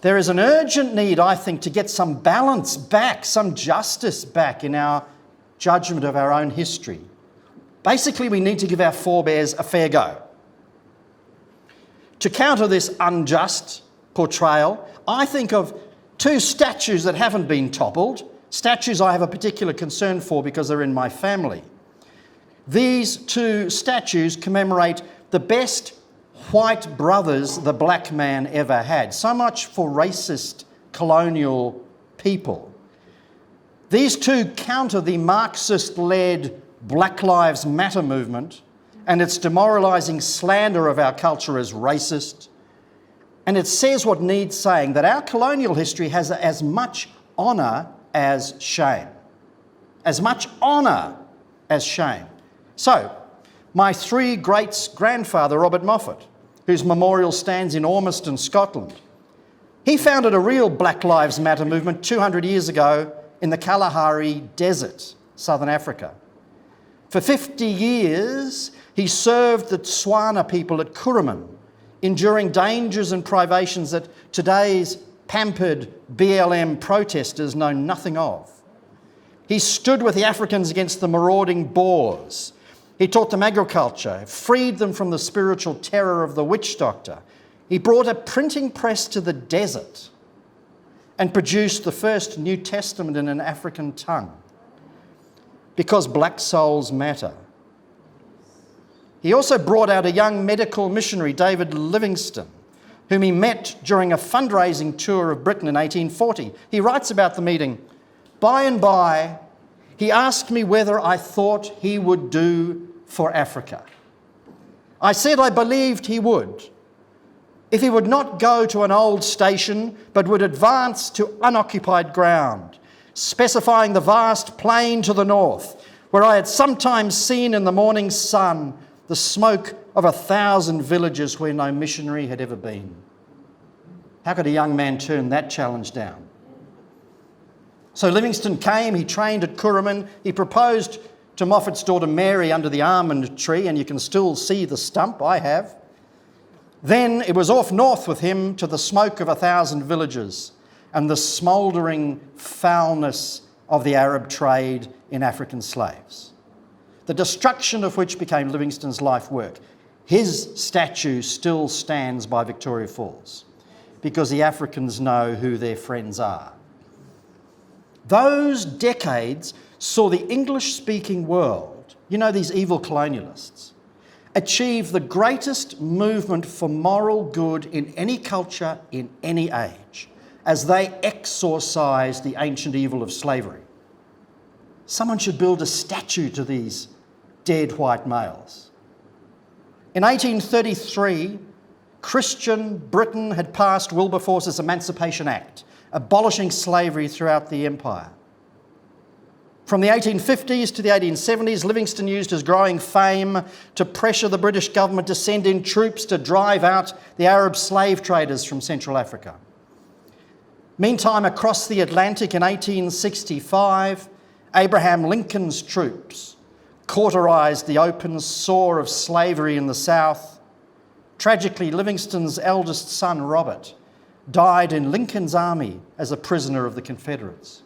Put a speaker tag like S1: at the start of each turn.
S1: There is an urgent need, I think, to get some balance back, some justice back in our judgment of our own history. Basically, we need to give our forebears a fair go. To counter this unjust portrayal, I think of two statues that haven't been toppled, statues I have a particular concern for because they're in my family. These two statues commemorate the best white brothers the black man ever had. So much for racist colonial people. These two counter the Marxist-led Black Lives Matter movement and its demoralising slander of our culture as racist. And it says what needs saying, that our colonial history has as much honour as shame. As much honour as shame. So, my three greats-grandfather, Robert Moffat, whose memorial stands in Ormiston, Scotland, he founded a real Black Lives Matter movement 200 years ago in the Kalahari Desert, southern Africa. For 50 years, he served the Tswana people at Kuruman, enduring dangers and privations that today's pampered BLM protesters know nothing of. He stood with the Africans against the marauding Boers. He taught them agriculture, freed them from the spiritual terror of the witch doctor. He brought a printing press to the desert and produced the first New Testament in an African tongue. Because black souls matter. He also brought out a young medical missionary, David Livingstone, whom he met during a fundraising tour of Britain in 1840. He writes about the meeting, "By and by, he asked me whether I thought he would do for Africa. I said I believed he would, if he would not go to an old station, but would advance to unoccupied ground, specifying the vast plain to the north, where I had sometimes seen in the morning sun the smoke of 1,000 villages where no missionary had ever been." How could a young man turn that challenge down? So Livingstone came, he trained at Kuruman, he proposed to Moffat's daughter Mary under the almond tree, and you can still see the stump, I have. Then it was off north with him to the smoke of 1,000 villages and the smouldering foulness of the Arab trade in African slaves, the destruction of which became Livingstone's life work. His statue still stands by Victoria Falls because the Africans know who their friends are. Those decades saw the English-speaking world, you know, these evil colonialists, achieve the greatest movement for moral good in any culture, in any age, as they exorcised the ancient evil of slavery. Someone should build a statue to these dead white males. In 1833, Christian Britain had passed Wilberforce's Emancipation Act, abolishing slavery throughout the empire. From the 1850s to the 1870s, Livingstone used his growing fame to pressure the British government to send in troops to drive out the Arab slave traders from Central Africa. Meantime, across the Atlantic in 1865, Abraham Lincoln's troops cauterised the open sore of slavery in the South. Tragically, Livingstone's eldest son, Robert, died in Lincoln's army as a prisoner of the Confederates.